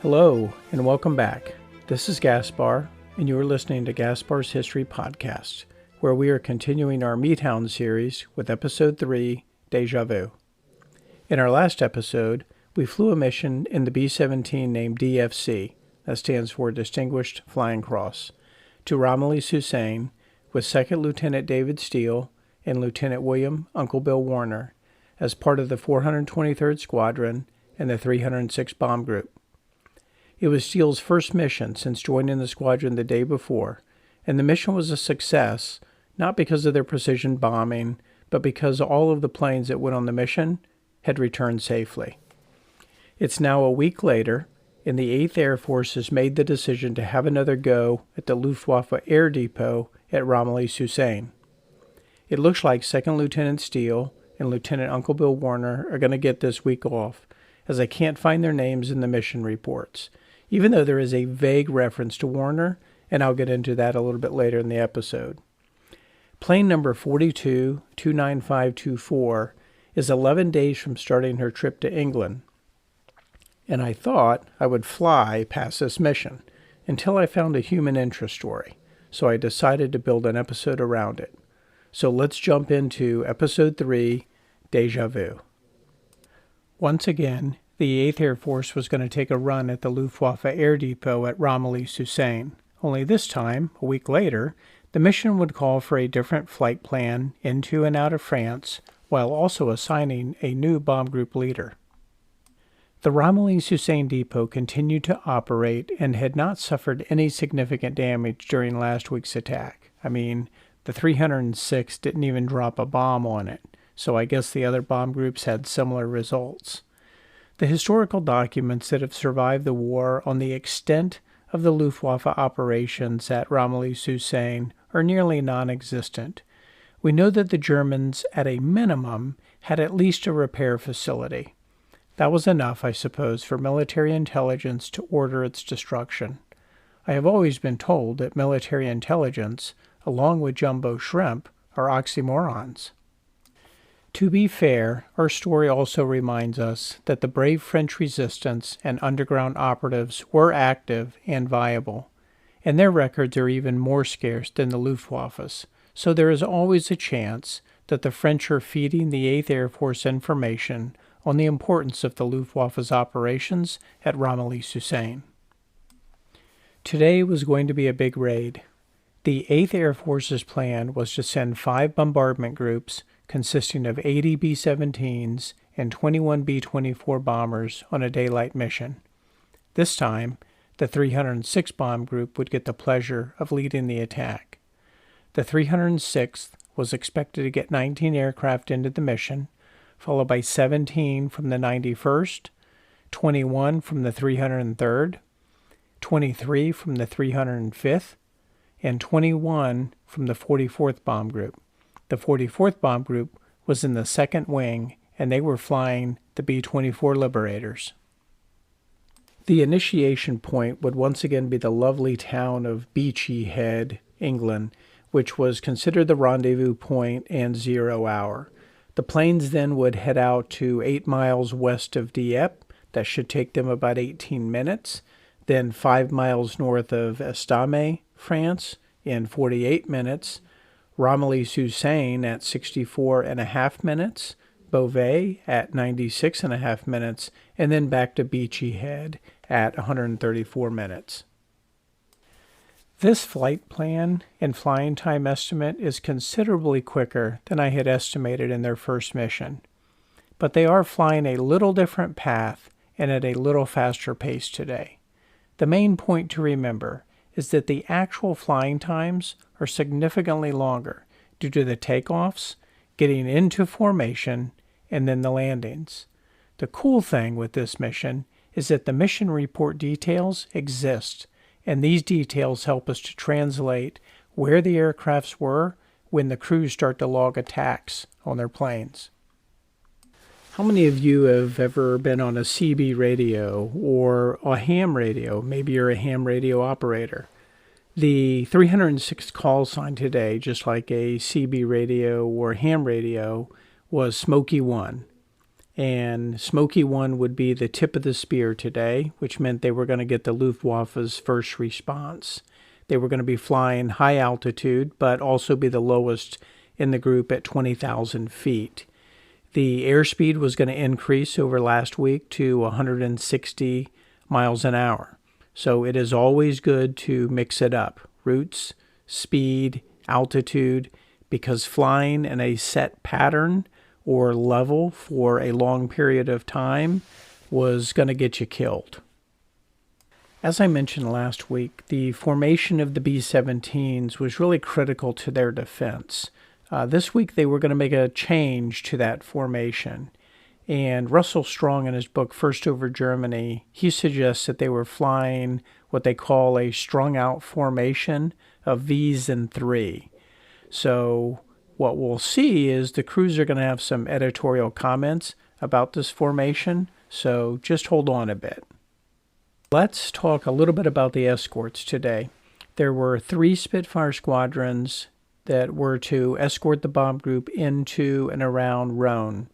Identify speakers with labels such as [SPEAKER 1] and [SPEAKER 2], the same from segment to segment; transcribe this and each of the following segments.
[SPEAKER 1] Hello, and welcome back. This is Gaspar, and you are listening to Gaspar's History Podcast, where we are continuing our Meat Hound series with Episode 3, Deja Vu. In our last episode, we flew a mission in the B-17 named DFC, that stands for Distinguished Flying Cross, to Ramillies-Soussaigne with 2nd Lieutenant David Steele and Lieutenant William Uncle Bill Warner as part of the 423rd Squadron and the 306th Bomb Group. It was Steele's first mission since joining the squadron the day before, and the mission was a success, not because of their precision bombing, but because all of the planes that went on the mission had returned safely. It's now a week later, and the 8th Air Force has made the decision to have another go at the Luftwaffe Air Depot at Ramillies-Soussaigne. It looks like 2nd Lieutenant Steele and Lieutenant Uncle Bill Warner are going to get this week off, as I can't find their names in the mission reports, even though there is a vague reference to Warner, and I'll get into that a little bit later in the episode. Plane number 42-29524 is 11 days from starting her trip to England, and I thought I would fly past this mission until I found a human interest story, so I decided to build an episode around it. So let's jump into Episode 3, Deja Vu. Once again, the 8th Air Force was going to take a run at the Luftwaffe Air Depot at Ramillies-Soussaigne. Only this time, a week later, the mission would call for a different flight plan into and out of France, while also assigning a new bomb group leader. The Ramillies-Soussaigne Depot continued to operate and had not suffered any significant damage during last week's attack. I mean, the 306 didn't even drop a bomb on it, so I guess the other bomb groups had similar results. The historical documents that have survived the war on the extent of the Luftwaffe operations at Ramillies-Soussaigne are nearly non-existent. We know that the Germans, at a minimum, had at least a repair facility. That was enough, I suppose, for military intelligence to order its destruction. I have always been told that military intelligence, along with jumbo shrimp, are oxymorons. To be fair, our story also reminds us that the brave French resistance and underground operatives were active and viable, and their records are even more scarce than the Luftwaffe's, so there is always a chance that the French are feeding the 8th Air Force information on the importance of the Luftwaffe's operations at Ramillies-Soussaigne. Today was going to be a big raid. The 8th Air Force's plan was to send 5 bombardment groups consisting of 80 B-17s and 21 B-24 bombers on a daylight mission. This time, the 306th Bomb Group would get the pleasure of leading the attack. The 306th was expected to get 19 aircraft into the mission, followed by 17 from the 91st, 21 from the 303rd, 23 from the 305th, and 21 from the 44th Bomb Group. The 44th Bomb Group was in the second wing, and they were flying the B-24 Liberators. The initiation point would once again be the lovely town of Beachy Head, England, which was considered the rendezvous point and 0 hour. The planes then would head out to 8 miles west of Dieppe. That should take them about 18 minutes. Then 5 miles north of Estames, France, in 48 minutes. Ramillies-Soussaigne at 64.5 minutes, Beauvais at 96.5 minutes, and then back to Beachy Head at 134 minutes. This flight plan and flying time estimate is considerably quicker than I had estimated in their first mission, but they are flying a little different path and at a little faster pace today. The main point to remember is that the actual flying times are significantly longer due to the takeoffs, getting into formation, and then the landings. The cool thing with this mission is that the mission report details exist, and these details help us to translate where the aircrafts were when the crews start to log attacks on their planes. How many of you have ever been on a CB radio or a ham radio? Maybe you're a ham radio operator. The 306 call sign today, just like a CB radio or ham radio, was Smoky 1. And Smoky 1 would be the tip of the spear today, which meant they were going to get the Luftwaffe's first response. They were going to be flying high altitude, but also be the lowest in the group at 20,000 feet. The airspeed was going to increase over last week to 160 miles an hour. So it is always good to mix it up. Routes, speed, altitude, because flying in a set pattern or level for a long period of time was going to get you killed. As I mentioned last week, the formation of the B-17s was really critical to their defense. This week they were going to make a change to that formation. And Russell Strong, in his book First Over Germany, he suggests that they were flying what they call a strung-out formation of V's and 3. So what we'll see is the crews are going to have some editorial comments about this formation, so just hold on a bit. Let's talk a little bit about the escorts today. There were 3 Spitfire squadrons that were to escort the bomb group into and around Rhone,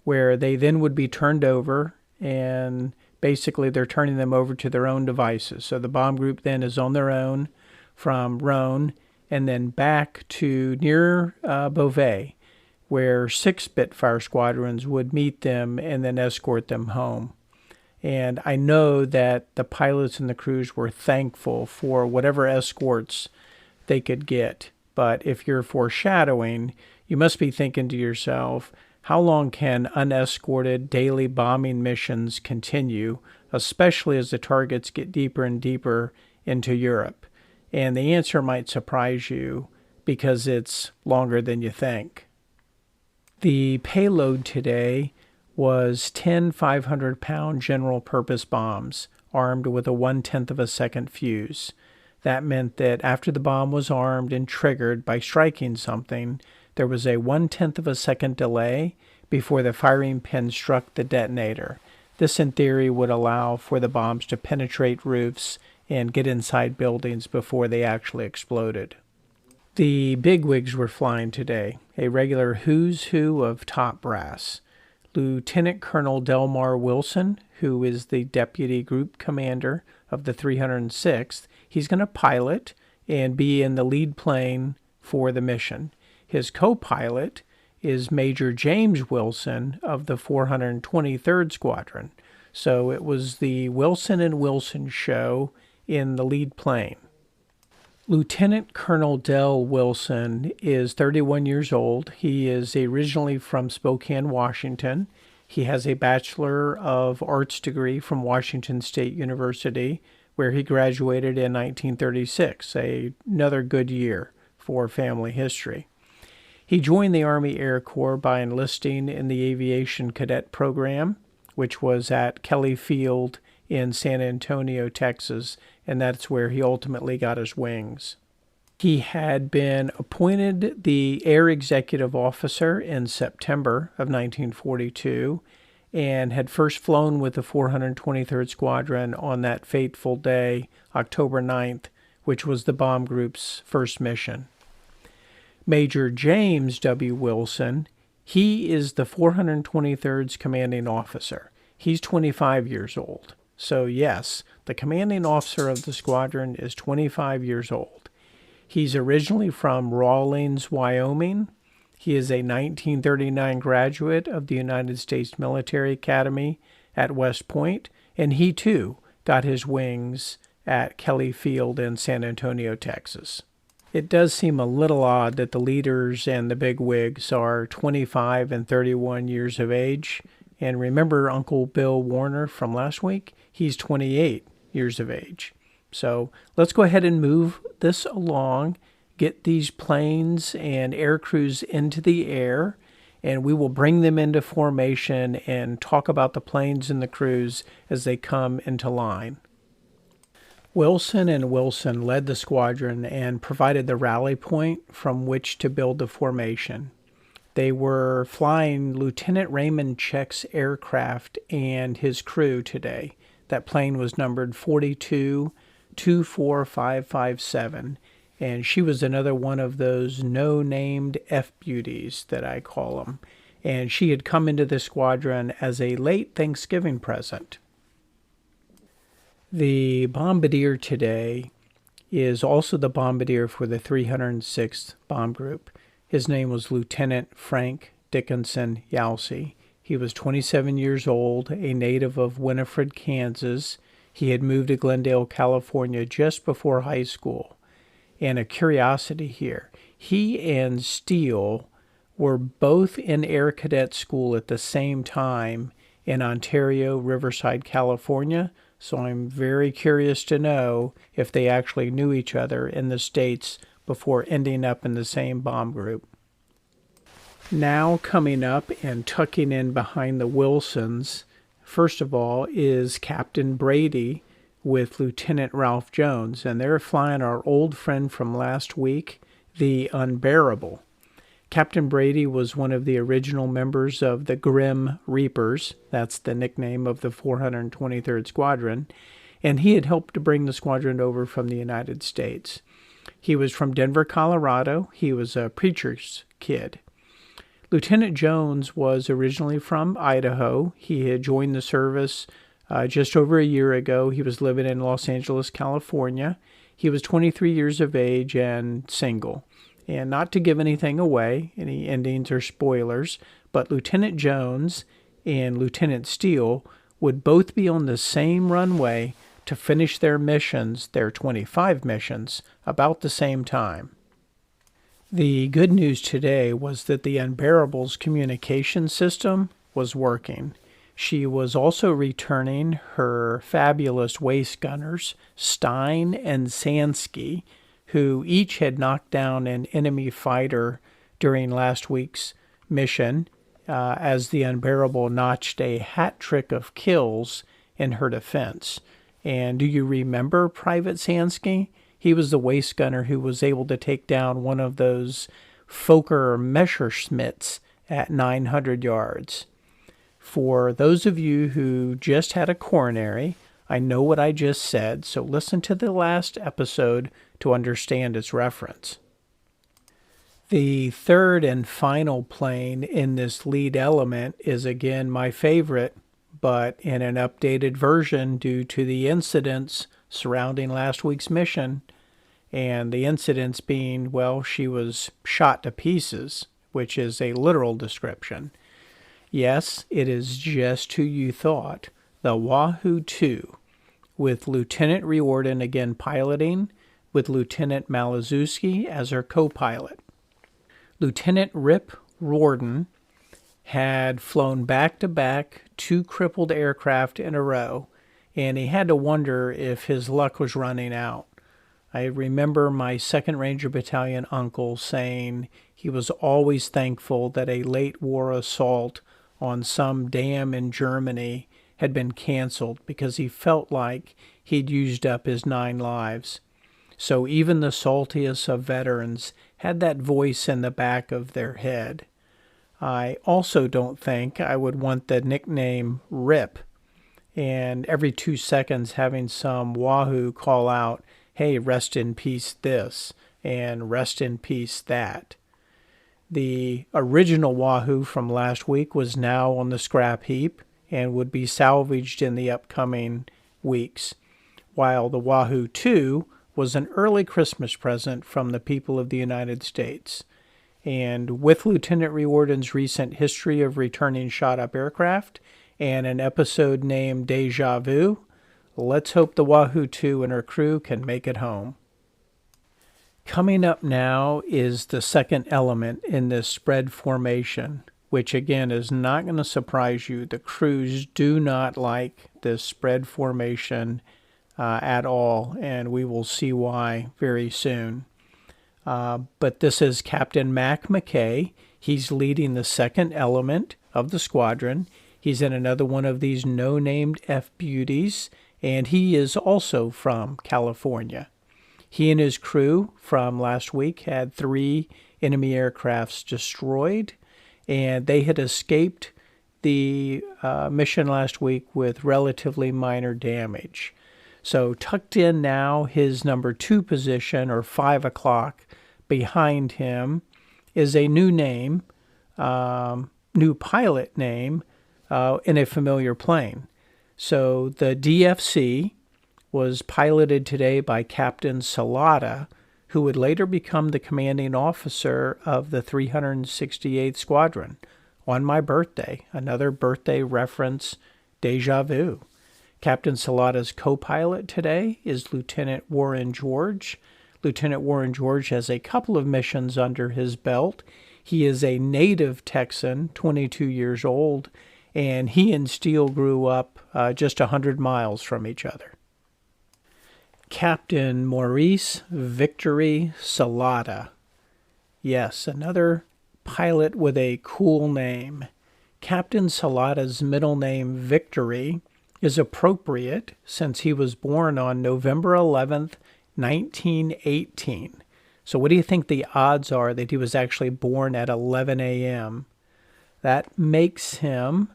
[SPEAKER 1] where they then would be turned over, and basically they're turning them over to their own devices. So the bomb group then is on their own from Rhone and then back to near Beauvais, where 6 Spitfire squadrons would meet them and then escort them home. And I know that the pilots and the crews were thankful for whatever escorts they could get. But if you're foreshadowing, you must be thinking to yourself, how long can unescorted daily bombing missions continue, especially as the targets get deeper and deeper into Europe? And the answer might surprise you because it's longer than you think. The payload today was 10 500-pound general-purpose bombs armed with a 1/10 of a second fuse. That meant that after the bomb was armed and triggered by striking something, there was a 1/10 of a second delay before the firing pin struck the detonator. This, in theory, would allow for the bombs to penetrate roofs and get inside buildings before they actually exploded. The bigwigs were flying today, a regular who's who of top brass. Lieutenant Colonel Delmar Wilson, who is the deputy group commander of the 306th, he's going to pilot and be in the lead plane for the mission. His co-pilot is Major James Wilson of the 423rd Squadron. So it was the Wilson and Wilson show in the lead plane. Lieutenant Colonel Del Wilson is 31 years old. He is originally from Spokane, Washington. He has a Bachelor of Arts degree from Washington State University, where he graduated in 1936, another good year for family history. He joined the Army Air Corps by enlisting in the Aviation Cadet Program, which was at Kelly Field in San Antonio, Texas, and that's where he ultimately got his wings. He had been appointed the Air Executive Officer in September of 1942 and had first flown with the 423rd Squadron on that fateful day, October 9th, which was the bomb group's first mission. Major James W. Wilson, he is the 423rd's commanding officer. He's 25 years old. So yes, the commanding officer of the squadron is 25 years old. He's originally from Rawlins, Wyoming. He is a 1939 graduate of the United States Military Academy at West Point, and he too got his wings at Kelly Field in San Antonio, Texas. It does seem a little odd that the leaders and the bigwigs are 25 and 31 years of age. And remember Uncle Bill Warner from last week? He's 28 years of age. So let's go ahead and move this along, get these planes and air crews into the air, and we will bring them into formation and talk about the planes and the crews as they come into line. Wilson and Wilson led the squadron and provided the rally point from which to build the formation. They were flying Lieutenant Raymond Check's aircraft and his crew today. That plane was numbered 4224557, and she was another one of those no-named F-beauties that I call them. and she had come into the squadron as a late Thanksgiving present. The bombardier today is also the bombardier for the 306th Bomb Group. His name was Lieutenant Frank Dickinson Yalsey. He was 27 years old, a native of Winifred, Kansas. He had moved to Glendale, California just before high school. And a curiosity here, he and Steele were both in Air Cadet School at the same time in Ontario, Riverside, California. So I'm very curious to know if they actually knew each other in the States before ending up in the same bomb group. Now coming up and tucking in behind the Wilsons, first of all, is Captain Brady with Lieutenant Ralph Jones, and they're flying our old friend from last week, the Unbearable. Captain Brady was one of the original members of the Grim Reapers. That's the nickname of the 423rd Squadron, and he had helped to bring the squadron over from the United States. He was from Denver, Colorado. He was a preacher's kid. Lieutenant Jones was originally from Idaho. He had joined the service just over a year ago. He was living in Los Angeles, California. He was 23 years of age and single. And not to give anything away, any endings or spoilers, but Lieutenant Jones and Lieutenant Steele would both be on the same runway to finish their missions, their 25 missions, about the same time. The good news today was that the Unbearable's communication system was working. She was also returning her fabulous waist gunners, Stein and Sansky, who each had knocked down an enemy fighter during last week's mission, as the Unbearable notched a hat trick of kills in her defense. And do you remember Private Sansky? He was the waist gunner who was able to take down one of those Fokker Messerschmitts at 900 yards. For those of you who just had a coronary, I know what I just said, so listen to the last episode to understand its reference. The third and final plane in this lead element is again my favorite, but in an updated version due to the incidents surrounding last week's mission, and the incidents being, well, she was shot to pieces, which is a literal description. Yes, it is just who you thought, the Wahoo 2, with Lieutenant Riordan again piloting, with Lieutenant Malazewski as her co-pilot. Lieutenant Rip Riordan had flown back-to-back 2 crippled aircraft in a row, and he had to wonder if his luck was running out. I remember my 2nd Ranger Battalion uncle saying he was always thankful that a late war assault on some dam in Germany had been canceled because he felt like he'd used up his 9 lives. So even the saltiest of veterans had that voice in the back of their head. I also don't think I would want the nickname Rip, and every 2 seconds having some Wahoo call out, hey, rest in peace this, and rest in peace that. The original Wahoo from last week was now on the scrap heap and would be salvaged in the upcoming weeks, while the Wahoo 2 was an early Christmas present from the people of the United States. And with Lieutenant Riordan's recent history of returning shot-up aircraft and an episode named Deja Vu, let's hope the Wahoo 2 and her crew can make it home. Coming up now is the second element in this spread formation, which again is not going to surprise you. The crews do not like this spread formation at all, and we will see why very soon. But this is Captain Mac McKay. He's leading the second element of the squadron. He's in another one of these no-named F-beauties, and he is also from California. He and his crew from last week had 3 enemy aircrafts destroyed, and they had escaped the mission last week with relatively minor damage. So tucked in now, his number 2 position, or 5 o'clock, behind him is a new name, new pilot name in a familiar plane. So the DFC was piloted today by Captain Salata, who would later become the commanding officer of the 368th Squadron on my birthday. Another birthday reference, Deja Vu. Captain Salata's co-pilot today is Lieutenant Warren George. Lieutenant Warren George has a couple of missions under his belt. He is a native Texan, 22 years old, and he and Steele grew up just 100 miles from each other. Captain Maurice Victory Salata. Yes, another pilot with a cool name. Captain Salata's middle name, Victory, is appropriate since he was born on November 11th, 1918. So what do you think the odds are that he was actually born at 11 a.m.? That makes him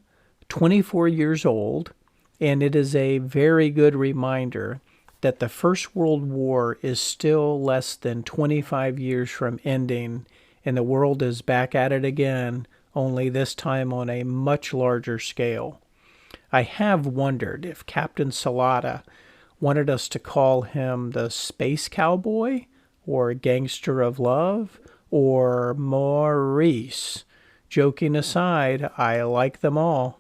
[SPEAKER 1] 24 years old, and it is a very good reminder that the First World War is still less than 25 years from ending, and the world is back at it again, only this time on a much larger scale. I have wondered if Captain Salata wanted us to call him the Space Cowboy, or Gangster of Love, or Maurice. Joking aside, I like them all.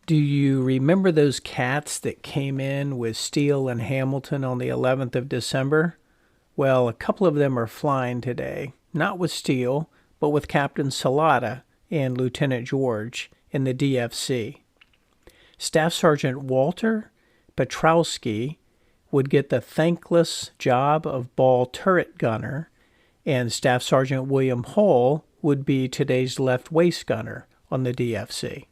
[SPEAKER 1] Do you remember those cats that came in with Steele and Hamilton on the 11th of December? Well, a couple of them are flying today, not with Steele, but with Captain Salata and Lieutenant George in the DFC. Staff Sergeant Walter Petrowski would get the thankless job of ball turret gunner, and Staff Sergeant William Hull would be today's left waist gunner on the DFC.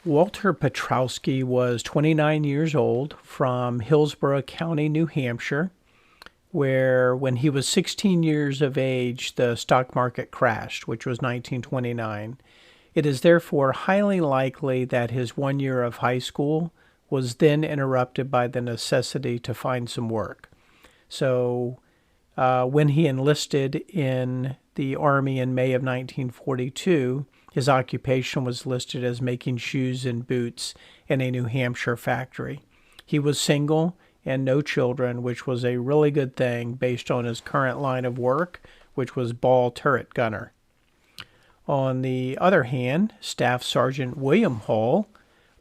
[SPEAKER 1] Walter Petrowski was 29 years old from Hillsborough County, New Hampshire, where when he was 16 years of age, the stock market crashed, which was 1929. It is therefore highly likely that his 1 year of high school was then interrupted by the necessity to find some work. So when he enlisted in the Army in May of 1942, his occupation was listed as making shoes and boots in a New Hampshire factory. He was single and no children, which was a really good thing based on his current line of work, which was ball turret gunner. On the other hand, Staff Sergeant William Hull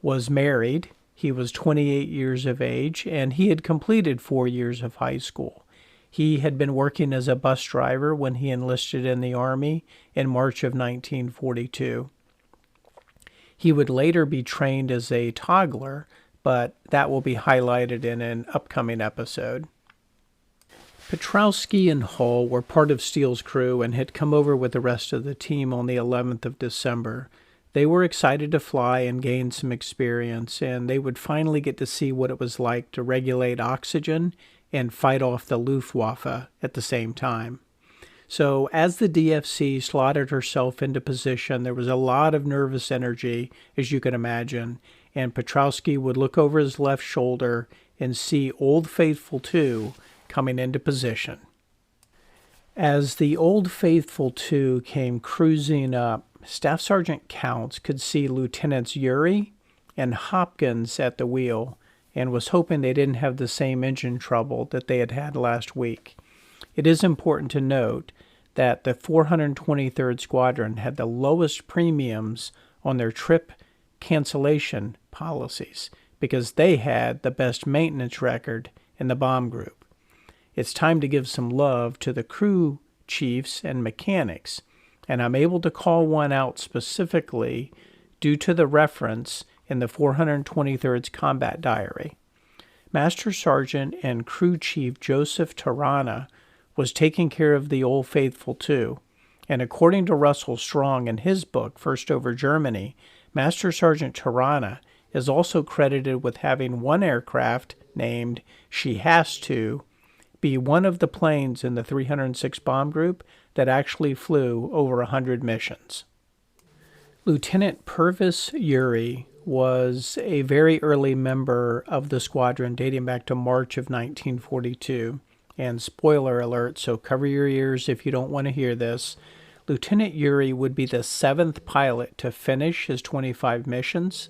[SPEAKER 1] was married. He was 28 years of age, and he had completed 4 years of high school. He had been working as a bus driver when he enlisted in the Army in March of 1942. He would later be trained as a toggler, but that will be highlighted in an upcoming episode. Petrowski and Hull were part of Steele's crew and had come over with the rest of the team on the 11th of December. They were excited to fly and gain some experience, and they would finally get to see what it was like to regulate oxygen and fight off the Luftwaffe at the same time. So as the DFC slotted herself into position, there was a lot of nervous energy, as you can imagine, and Petrowski would look over his left shoulder and see Old Faithful 2 coming into position. As the Old Faithful 2 came cruising up, Staff Sergeant Counts could see Lieutenants Urey and Hopkins at the wheel, and was hoping they didn't have the same engine trouble that they had had last week. It is important to note that the 423rd Squadron had the lowest premiums on their trip cancellation policies because they had the best maintenance record in the bomb group. It's time to give some love to the crew chiefs and mechanics, and I'm able to call one out specifically due to the reference in the 423rd's combat diary. Master Sergeant and Crew Chief Joseph Tarana was taking care of the Old Faithful 2, and according to Russell Strong in his book, First Over Germany, Master Sergeant Tarana is also credited with having one aircraft named She Has To be one of the planes in the 306 bomb group that actually flew over 100 missions. Lieutenant Purvis Urey was a very early member of the squadron dating back to March of 1942. And spoiler alert, so cover your ears if you don't want to hear this. Lieutenant Yuri would be the 7th pilot to finish his 25 missions,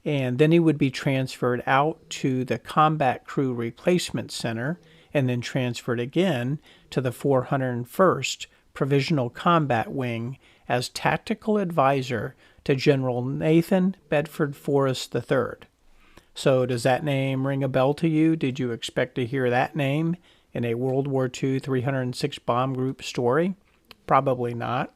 [SPEAKER 1] and then he would be transferred out to the Combat Crew Replacement Center and then transferred again to the 401st Provisional Combat Wing as tactical advisor to General Nathan Bedford Forrest III. So does that name ring a bell to you? Did you expect to hear that name in a World War II 306 Bomb Group story? Probably not.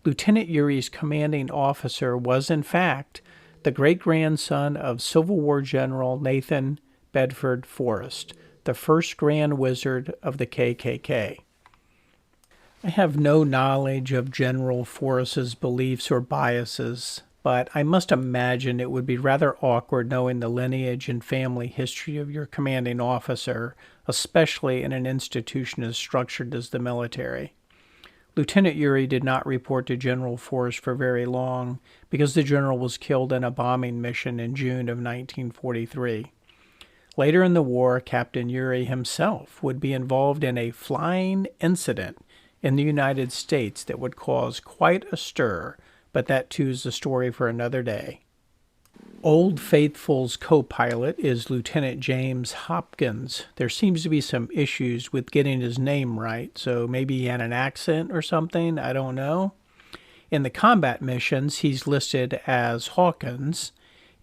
[SPEAKER 1] Lieutenant Yuri's commanding officer was, in fact, the great-grandson of Civil War General Nathan Bedford Forrest, the first Grand Wizard of the KKK. I have no knowledge of General Forrest's beliefs or biases, but I must imagine it would be rather awkward knowing the lineage and family history of your commanding officer, especially in an institution as structured as the military. Lieutenant Yuri did not report to General Forrest for very long because the general was killed in a bombing mission in June of 1943. Later in the war, Captain Yuri himself would be involved in a flying incident in the United States that would cause quite a stir, but that too is a story for another day. Old Faithful's co-pilot is Lieutenant James Hopkins. There seems to be some issues with getting his name right, so maybe he had an accent or something, I don't know. In the combat missions, he's listed as Hawkins.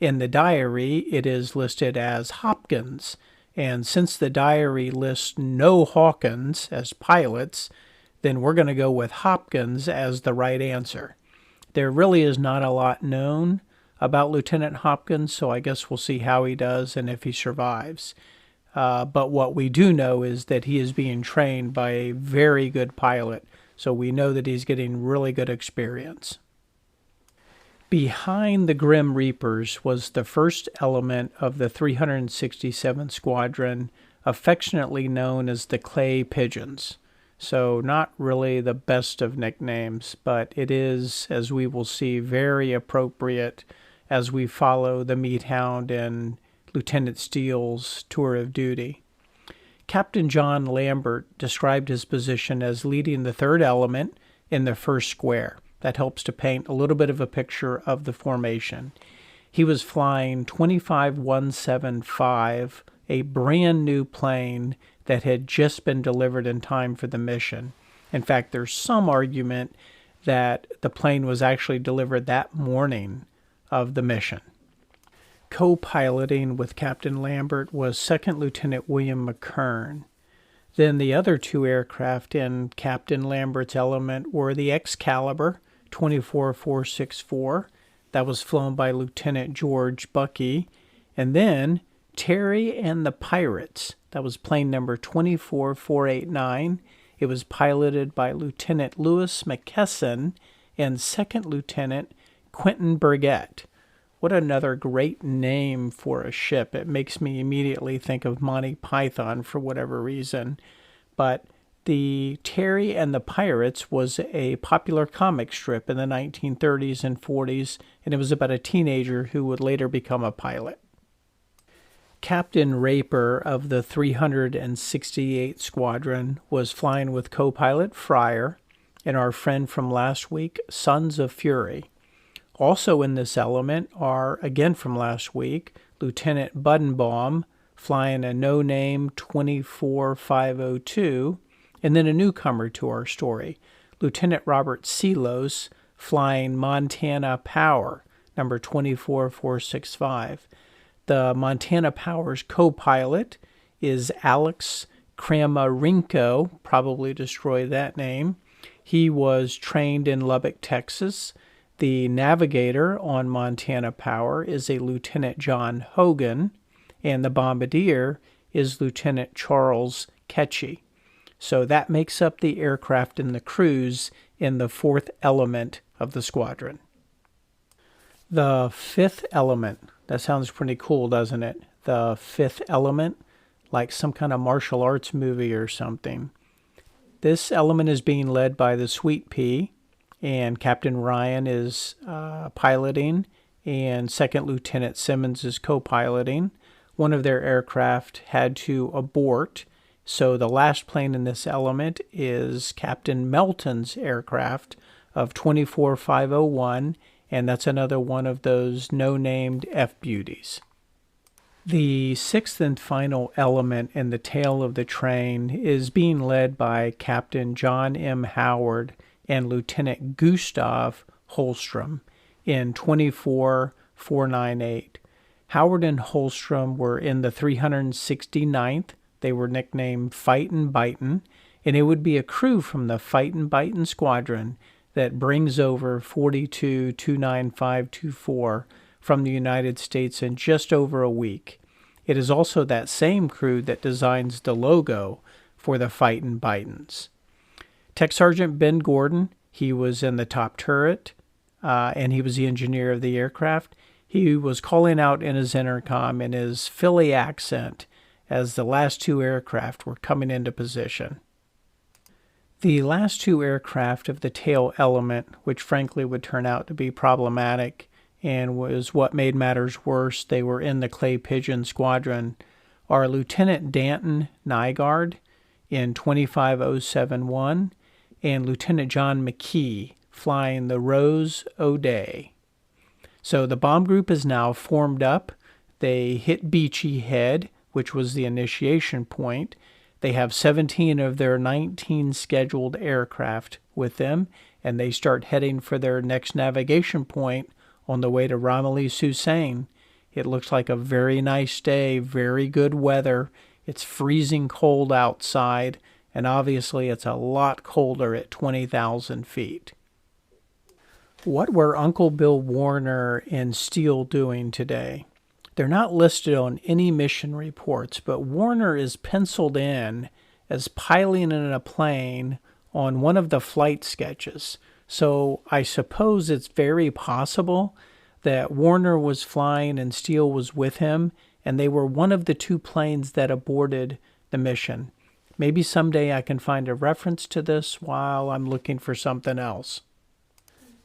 [SPEAKER 1] In the diary, it is listed as Hopkins. And since the diary lists no Hawkins as pilots, then we're going to go with Hopkins as the right answer. There really is not a lot known about Lieutenant Hopkins, so I guess we'll see how he does and if he survives. But what we do know is that he is being trained by a very good pilot, so we know that he's getting really good experience. Behind the Grim Reapers was the first element of the 367th Squadron, affectionately known as the Clay Pigeons. So not really the best of nicknames, but it is, as we will see, very appropriate as we follow the Meat Hound and Lieutenant Steele's tour of duty. Captain John Lambert described his position as leading the third element in the first square. That helps to paint a little bit of a picture of the formation. He was flying 25175, a brand new plane that had just been delivered in time for the mission. In fact, there's some argument that the plane was actually delivered that morning of the mission. Co-piloting with Captain Lambert was Second Lieutenant William McKern. Then the other two aircraft in Captain Lambert's element were the Excalibur 24464, that was flown by Lieutenant George Buckey, and then Terry and the Pirates, that was plane number 24489. It was piloted by Lieutenant Lewis McKesson and Second Lieutenant Quentin Burgett. What another great name for a ship. It makes me immediately think of Monty Python for whatever reason. But the Terry and the Pirates was a popular comic strip in the 1930s and 40s, and it was about a teenager who would later become a pilot. Captain Raper of the 368th Squadron was flying with co-pilot Fryer and our friend from last week, Sons of Fury. Also in this element are, again from last week, Lieutenant Buddenbaum flying a no-name 24502, and then a newcomer to our story, Lieutenant Robert Selos flying Montana Power, number 24465. The Montana Power's co-pilot is Alex Kramarenko, probably destroy that name. He was trained in Lubbock, Texas. The navigator on Montana Power is a Lieutenant John Hogan, and the bombardier is Lieutenant Charles Ketchy. So that makes up the aircraft and the crews in the fourth element of the squadron. The fifth element, that sounds pretty cool, doesn't it? The fifth element, like some kind of martial arts movie or something. This element is being led by the Sweet Pea, and Captain Ryan is piloting, and Second Lieutenant Simmons is co-piloting. One of their aircraft had to abort, So the last plane in this element is Captain Melton's aircraft of 24501, and that's another one of those no-named F-beauties. The sixth and final element in the tail of the train is being led by Captain John M. Howard and Lieutenant Gustav Holstrom in 24498. Howard and Holstrom were in the 369th. They were nicknamed Fightin' Bitin', and it would be a crew from the Fightin' Bitin' squadron that brings over 42-29524 from the United States in just over a week. It is also that same crew that designs the logo for the Fightin' Bitins. Tech Sergeant Ben Gordon, he was in the top turret, and he was the engineer of the aircraft. He was calling out in his intercom in his Philly accent as the last two aircraft were coming into position. The last two aircraft of the tail element, which frankly would turn out to be problematic and was what made matters worse, they were in the Clay Pigeon Squadron, are Lieutenant Danton Nygaard in 25071 and Lieutenant John McKee flying the Rose O'Day. So the bomb group is now formed up. They hit Beachy Head, which was the initiation point. They have 17 of their 19 scheduled aircraft with them, and they start heading for their next navigation point on the way to Ramillies-Hussein. It looks like a very nice day, very good weather. It's freezing cold outside, and obviously it's a lot colder at 20,000 feet. What were Uncle Bill Warner and Steele doing today? They're not listed on any mission reports, but Warner is penciled in as piloting in a plane on one of the flight sketches. So I suppose it's very possible that Warner was flying and Steele was with him, and they were one of the two planes that aborted the mission. Maybe someday I can find a reference to this while I'm looking for something else.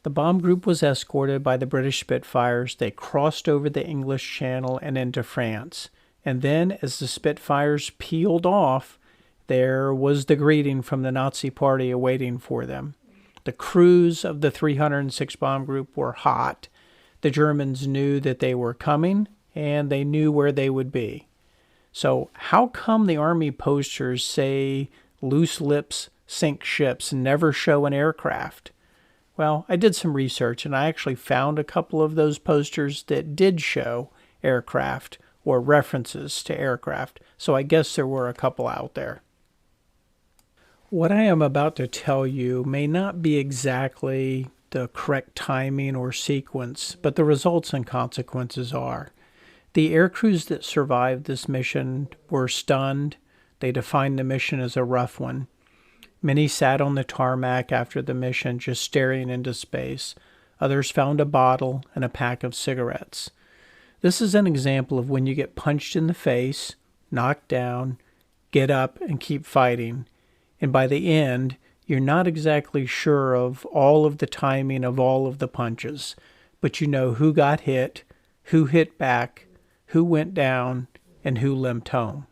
[SPEAKER 1] The bomb group was escorted by the British Spitfires. They crossed over the English Channel and into France. And then, as the Spitfires peeled off, there was the greeting from the Nazi Party awaiting for them. The crews of the 306 bomb group were hot. The Germans knew that they were coming, and they knew where they would be. So how come the Army posters say loose lips sink ships and never show an aircraft? Well, I did some research, and I actually found a couple of those posters that did show aircraft or references to aircraft, so I guess there were a couple out there. What I am about to tell you may not be exactly the correct timing or sequence, but the results and consequences are. The aircrews that survived this mission were stunned. They defined the mission as a rough one. Many sat on the tarmac after the mission, just staring into space. Others found a bottle and a pack of cigarettes. This is an example of when you get punched in the face, knocked down, get up, and keep fighting. And by the end, you're not exactly sure of all of the timing of all of the punches, but you know who got hit, who hit back, who went down, and who limped home.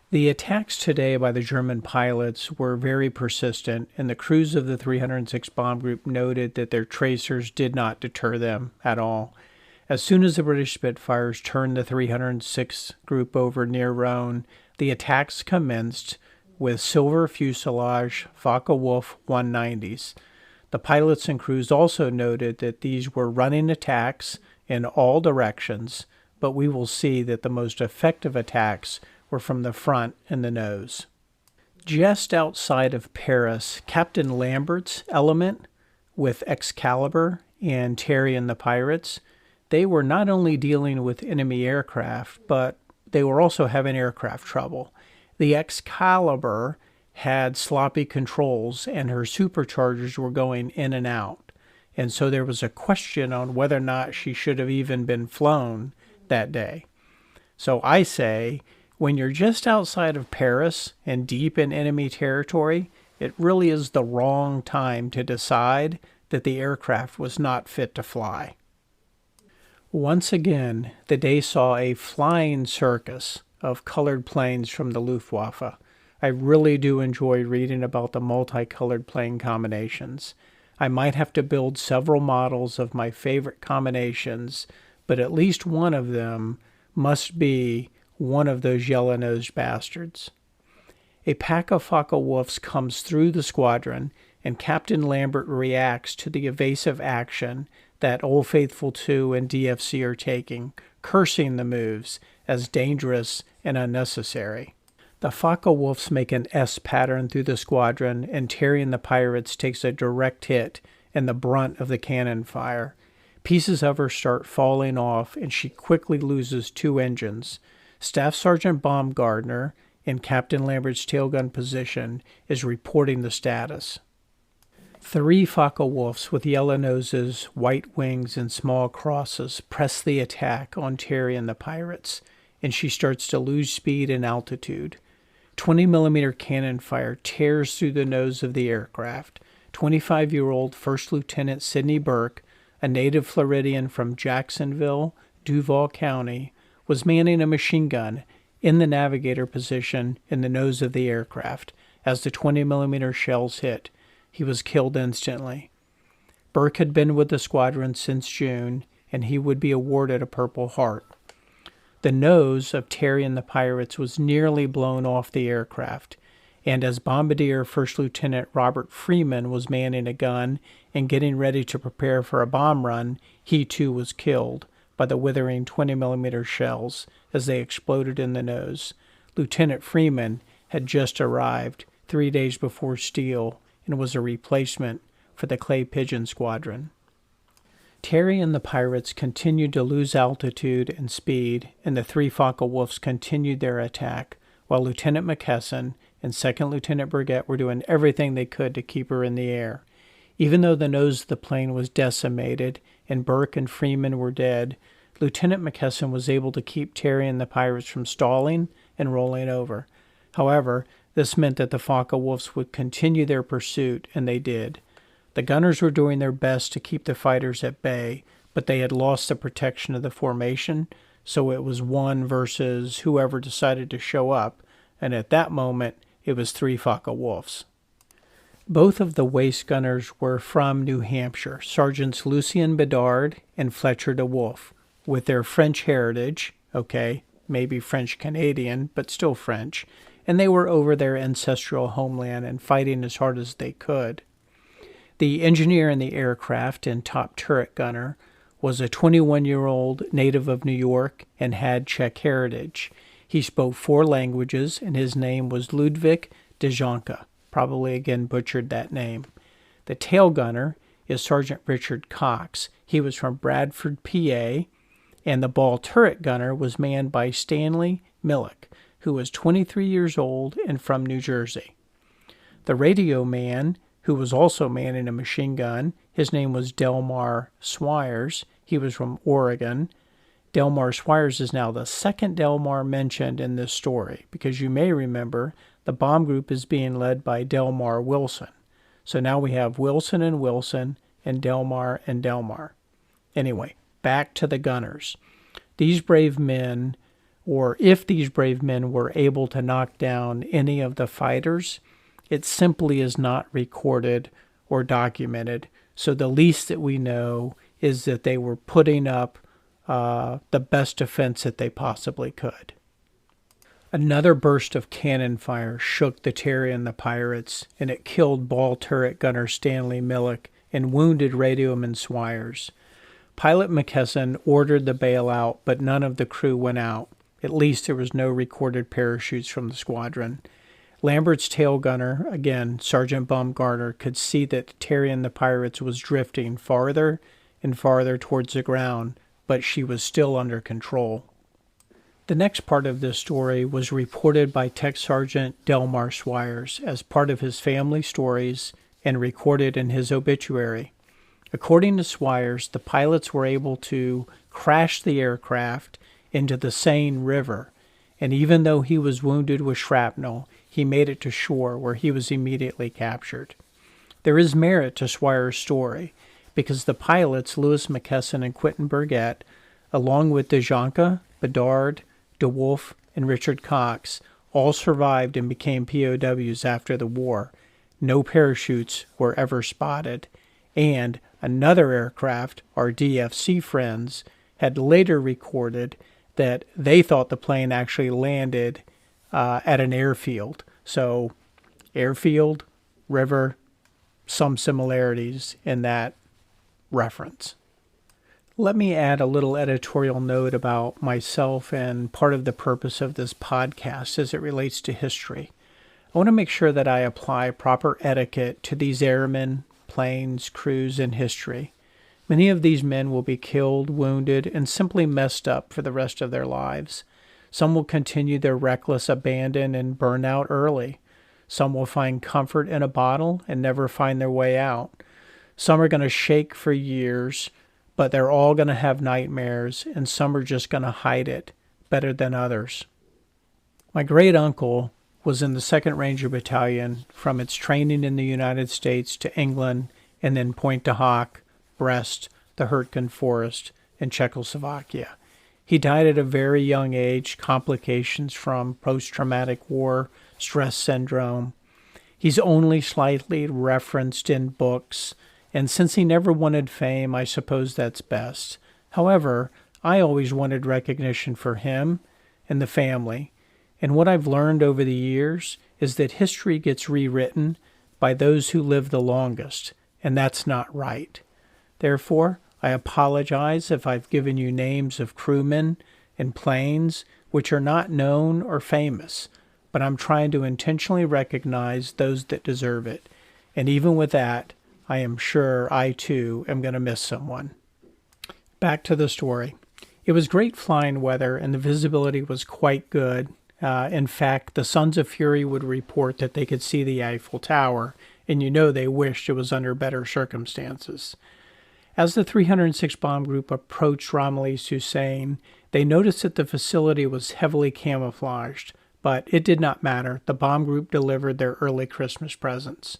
[SPEAKER 1] The attacks today by the German pilots were very persistent, and the crews of the 306 bomb group noted that their tracers did not deter them at all. As soon as the British Spitfires turned the 306 group over near Rhone, the attacks commenced with silver fuselage Focke-Wulf 190s. The pilots and crews also noted that these were running attacks in all directions, but we will see that the most effective attacks were from the front and the nose. Just outside of Paris, Captain Lambert's element with Excalibur and Terry and the Pirates, they were not only dealing with enemy aircraft, but they were also having aircraft trouble. The Excalibur had sloppy controls and her superchargers were going in and out. And so there was a question on whether or not she should have even been flown that day. So I say, when you're just outside of Paris and deep in enemy territory, it really is the wrong time to decide that the aircraft was not fit to fly. Once again, the day saw a flying circus of colored planes from the Luftwaffe. I really do enjoy reading about the multicolored plane combinations. I might have to build several models of my favorite combinations, but at least one of them must be one of those yellow-nosed bastards. A pack of Focke-Wulfs comes through the squadron, and Captain Lambert reacts to the evasive action that Old Faithful 2 and DFC are taking, cursing the moves as dangerous and unnecessary. The Focke-Wulfs make an S pattern through the squadron, and Terry and the pirates takes a direct hit and the brunt of the cannon fire. Pieces of her start falling off, and she quickly loses 2 engines. Staff Sergeant Baumgartner, in Captain Lambert's tailgun position, is reporting the status. 3 Focke-Wulfs with yellow noses, white wings, and small crosses press the attack on Terry and the pirates, and she starts to lose speed and altitude. 20mm cannon fire tears through the nose of the aircraft. 25-year-old First Lieutenant Sidney Burke, a native Floridian from Jacksonville, Duval County, was manning a machine gun in the navigator position in the nose of the aircraft as the 20mm shells hit. He was killed instantly. Burke had been with the squadron since June, and he would be awarded a Purple Heart. The nose of Terry and the pirates was nearly blown off the aircraft, and as Bombardier First Lieutenant Robert Freeman was manning a gun and getting ready to prepare for a bomb run, he too was killed by the withering 20mm shells as they exploded in the nose. Lieutenant Freeman had just arrived 3 days before Steele and was a replacement for the Clay Pigeon Squadron. Terry and the pirates continued to lose altitude and speed, and the 3 Focke-Wulfs continued their attack, while Lieutenant McKesson and Second Lieutenant Burgett were doing everything they could to keep her in the air. Even though the nose of the plane was decimated and Burke and Freeman were dead, Lieutenant McKesson was able to keep Terry and the pirates from stalling and rolling over. However, this meant that the Focke-Wulfs would continue their pursuit, and they did. The gunners were doing their best to keep the fighters at bay, but they had lost the protection of the formation, so it was one versus whoever decided to show up, and at that moment, it was 3 Focke-Wulfs. Both of the waist gunners were from New Hampshire, Sergeants Lucien Bedard and Fletcher de Wolfe, with their French heritage, maybe French-Canadian, but still French, and they were over their ancestral homeland and fighting as hard as they could. The engineer in the aircraft and top turret gunner was a 21-year-old native of New York and had Czech heritage. He spoke 4 languages, and his name was Ludwig Dejanka. Probably again butchered that name. The tail gunner is Sergeant Richard Cox. He was from Bradford, PA, and the ball turret gunner was manned by Stanley Millick, who was 23 years old and from New Jersey. The radio man, who was also manning a machine gun, his name was Delmar Swires. He was from Oregon. Delmar Swires is now the second Delmar mentioned in this story, because you may remember the bomb group is being led by Delmar Wilson. So now we have Wilson and Delmar and Delmar. Anyway, back to the gunners. These brave men, or if these brave men were able to knock down any of the fighters, it simply is not recorded or documented. So the least that we know is that they were putting up the best defense that they possibly could. Another burst of cannon fire shook the Terry and the pirates, and it killed ball turret gunner Stanley Millick and wounded radioman Swires. Pilot McKesson ordered the bailout, but none of the crew went out. At least there was no recorded parachutes from the squadron. Lambert's tail gunner, again Sergeant Baumgartner, could see that Terry and the pirates was drifting farther and farther towards the ground, but she was still under control. The next part of this story was reported by Tech Sergeant Delmar Swires as part of his family stories and recorded in his obituary. According to Swires, the pilots were able to crash the aircraft into the Seine River, and even though he was wounded with shrapnel, he made it to shore where he was immediately captured. There is merit to Swires' story, because the pilots, Louis McKesson and Quentin Burgett, along with Dejanka, Bedard, de Wolfe, and Richard Cox all survived and became POWs after the war. No parachutes were ever spotted. And another aircraft, our DFC friends, had later recorded that they thought the plane actually landed at an airfield. So airfield, river, some similarities in that reference. Let me add a little editorial note about myself and part of the purpose of this podcast as it relates to history. I want to make sure that I apply proper etiquette to these airmen, planes, crews, and history. Many of these men will be killed, wounded, and simply messed up for the rest of their lives. Some will continue their reckless abandon and burn out early. Some will find comfort in a bottle and never find their way out. Some are going to shake for years, but they're all going to have nightmares, and some are just going to hide it better than others. My great uncle was in the 2nd Ranger Battalion from its training in the United States to England and then Pointe du Hoc, Brest, the Hurtgen Forest, and Czechoslovakia. He died at a very young age, complications from post-traumatic war stress syndrome. He's only slightly referenced in books, and since he never wanted fame, I suppose that's best. However, I always wanted recognition for him and the family. And what I've learned over the years is that history gets rewritten by those who live the longest, and that's not right. Therefore, I apologize if I've given you names of crewmen and planes which are not known or famous, but I'm trying to intentionally recognize those that deserve it. And even with that, I am sure I too am going to miss someone. Back to the story. It was great flying weather and the visibility was quite good. In fact, the Sons of Fury would report that they could see the Eiffel Tower, and you know they wished it was under better circumstances. As the 306 bomb group approached Ramillies Hussein, they noticed that the facility was heavily camouflaged, but it did not matter. The bomb group delivered their early Christmas presents.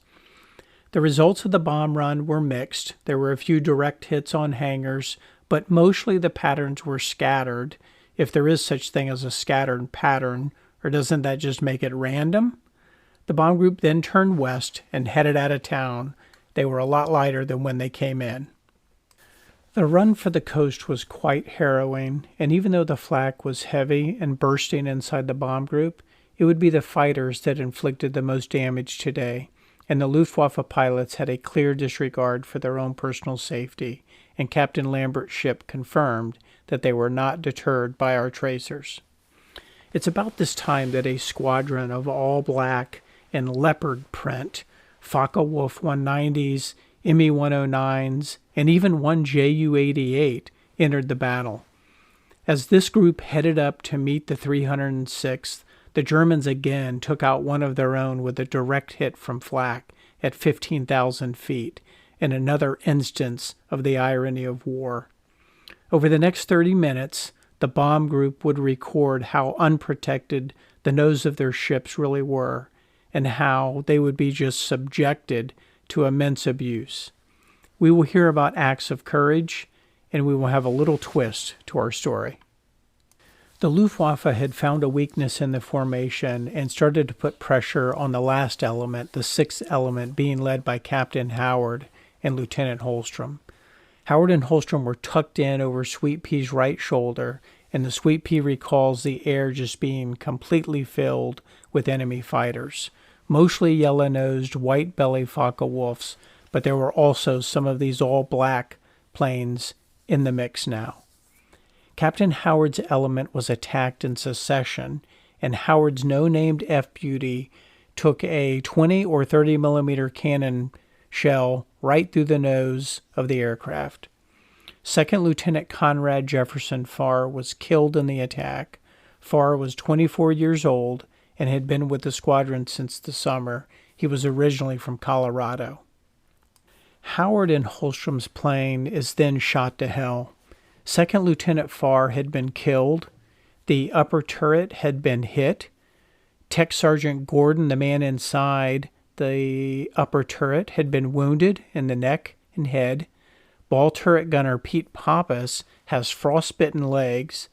[SPEAKER 1] The results of the bomb run were mixed. There were a few direct hits on hangars, but mostly the patterns were scattered, if there is such thing as a scattered pattern, or doesn't that just make it random? The bomb group then turned west and headed out of town. They were a lot lighter than when they came in. The run for the coast was quite harrowing, and even though the flak was heavy and bursting inside the bomb group, it would be the fighters that inflicted the most damage today, and the Luftwaffe pilots had a clear disregard for their own personal safety, and Captain Lambert's ship confirmed that they were not deterred by our tracers. It's about this time that a squadron of all black and leopard print, Focke-Wulf 190s, Me 109s, and even one Ju-88 entered the battle. As this group headed up to meet the 306th, the Germans again took out one of their own with a direct hit from flak at 15,000 feet, in another instance of the irony of war. Over the next 30 minutes, the bomb group would record how unprotected the nose of their ships really were, and how they would be just subjected to immense abuse. We will hear about acts of courage, and we will have a little twist to our story. The Luftwaffe had found a weakness in the formation and started to put pressure on the last element, the sixth element, being led by Captain Howard and Lieutenant Holstrom. Howard and Holstrom were tucked in over Sweet Pea's right shoulder, and the Sweet Pea recalls the air just being completely filled with enemy fighters, mostly yellow-nosed, white-belly Focke-Wulfs, but there were also some of these all-black planes in the mix now. Captain Howard's element was attacked in succession, and Howard's no-named F-Beauty took a 20 or 30 millimeter cannon shell right through the nose of the aircraft. Second Lieutenant Conrad Jefferson Farr was killed in the attack. Farr was 24 years old and had been with the squadron since the summer. He was originally from Colorado. Howard and Holstrom's plane is then shot to hell. Second Lieutenant Farr had been killed. The upper turret had been hit. Tech Sergeant Gordon, the man inside the upper turret, had been wounded in the neck and head. Ball turret gunner Pete Pappas has frostbitten legs.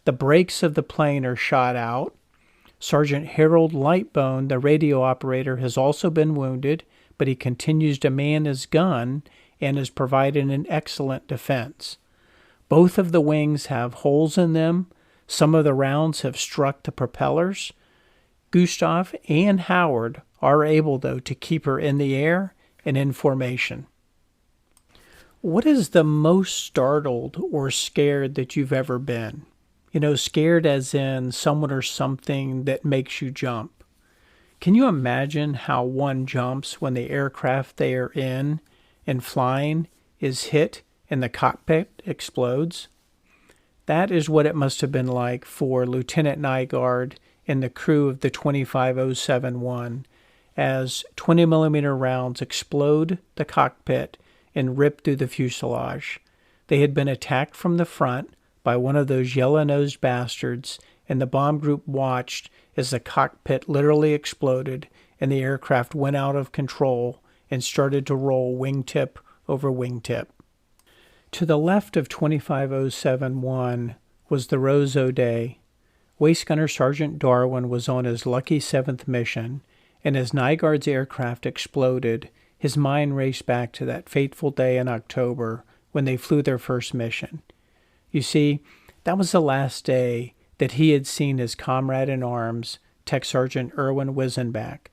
[SPEAKER 1] The brakes of the plane are shot out. Sergeant Harold Lightbone, the radio operator, has also been wounded, but he continues to man his gun and is providing an excellent defense. Both of the wings have holes in them. Some of the rounds have struck the propellers. Gustav and Howard are able, though, to keep her in the air and in formation. What is the most startled or scared that you've ever been? Scared as in someone or something that makes you jump. Can you imagine how one jumps when the aircraft they are in and flying is hit and the cockpit explodes? That is what it must have been like for Lieutenant Nygaard and the crew of the 25071 as 20mm rounds explode the cockpit and rip through the fuselage. They had been attacked from the front by one of those yellow-nosed bastards, and the bomb group watched as the cockpit literally exploded and the aircraft went out of control and started to roll wingtip over wingtip. To the left of 25071 was the Roseau Day. Waist Gunner Sergeant Darwin was on his lucky 7th mission, and as Nygaard's aircraft exploded, his mind raced back to that fateful day in October when they flew their first mission. You see, that was the last day that he had seen his comrade in arms, Tech Sergeant Erwin Wisenbach.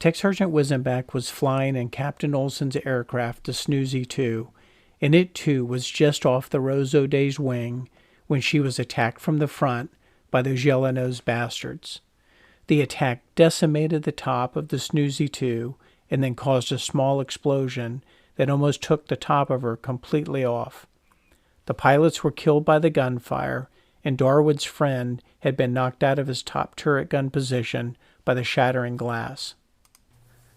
[SPEAKER 1] Tech Sergeant Wisenbach was flying in Captain Olson's aircraft, the Snoozy 2, and it too was just off the Roseau Day's wing when she was attacked from the front by those yellow-nosed bastards. The attack decimated the top of the Snoozy 2 and then caused a small explosion that almost took the top of her completely off. The pilots were killed by the gunfire, and Darwin's friend had been knocked out of his top turret gun position by the shattering glass.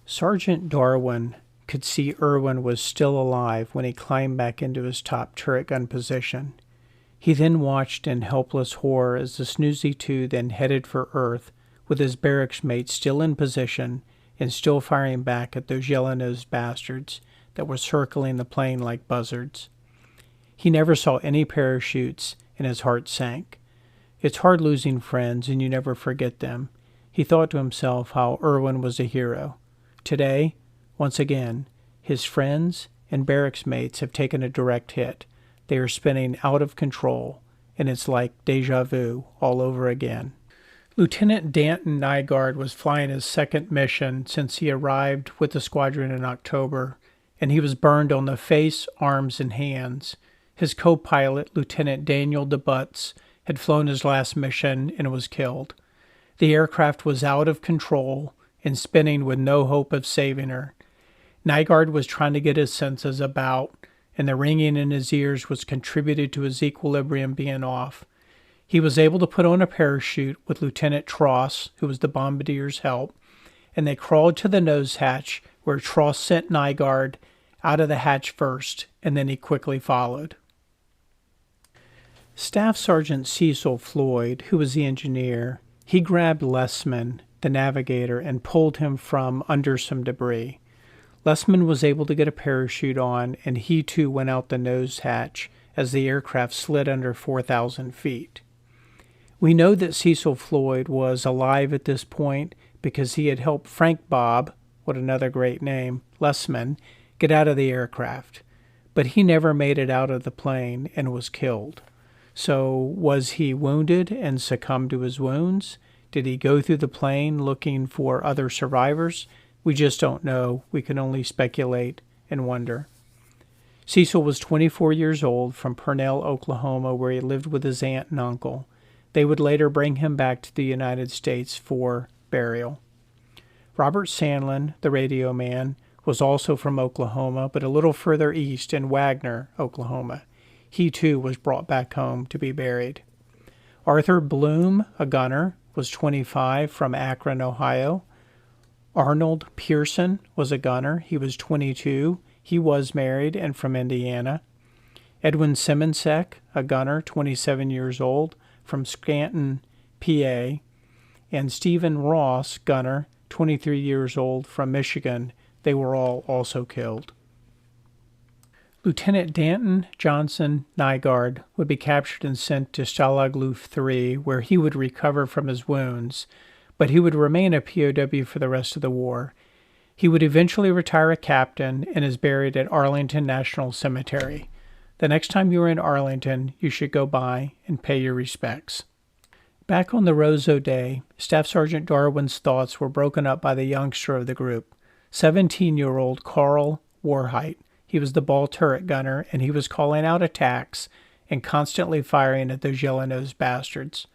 [SPEAKER 1] Sergeant Darwin could see Erwin was still alive when he climbed back into his top turret gun position. He then watched in helpless horror as the Snoozy 2 then headed for Earth with his barracks mate still in position and still firing back at those yellow-nosed bastards that were circling the plane like buzzards. He never saw any parachutes, and his heart sank. It's hard losing friends, and you never forget them. He thought to himself how Erwin was a hero. Today, once again, his friends and barracks mates have taken a direct hit. They are spinning out of control, and it's like deja vu all over again. Lieutenant Danton Nygaard was flying his second mission since he arrived with the squadron in October, and he was burned on the face, arms, and hands. His co-pilot, Lieutenant Daniel DeButz, had flown his last mission and was killed. The aircraft was out of control and spinning with no hope of saving her. Nygaard was trying to get his senses about, and the ringing in his ears was contributed to his equilibrium being off. He was able to put on a parachute with Lieutenant Tross, who was the bombardier's help, and they crawled to the nose hatch where Tross sent Nygaard out of the hatch first, and then he quickly followed. Staff Sergeant Cecil Floyd, who was the engineer, he grabbed Lessman, the navigator, and pulled him from under some debris. Lessman was able to get a parachute on, and he too went out the nose hatch as the aircraft slid under 4,000 feet. We know that Cecil Floyd was alive at this point because he had helped Frank Bob, what another great name, Lessman, get out of the aircraft. But he never made it out of the plane and was killed. So was he wounded and succumbed to his wounds? Did he go through the plane looking for other survivors? We just don't know. We can only speculate and wonder. Cecil was 24 years old from Purnell, Oklahoma, where he lived with his aunt and uncle. They would later bring him back to the United States for burial. Robert Sandlin, the radio man, was also from Oklahoma, but a little further east in Wagner, Oklahoma. He too was brought back home to be buried. Arthur Bloom, a gunner, was 25 from Akron, Ohio. Arnold Pearson was a gunner. He was 22. He was married and from Indiana. Edwin Simonsek, a gunner, 27 years old, from Scranton, PA. And Stephen Ross, gunner, 23 years old, from Michigan. They were all also killed. Lieutenant Danton Johnson Nygaard would be captured and sent to Stalag Luft 3, where he would recover from his wounds, but he would remain a POW for the rest of the war. He would eventually retire a captain and is buried at Arlington National Cemetery. The next time you are in Arlington, you should go by and pay your respects. Back on the Roseau day, Staff Sergeant Darwin's thoughts were broken up by the youngster of the group, 17-year-old Carl Warheit. He was the ball turret gunner, and he was calling out attacks and constantly firing at those yellow-nosed bastards.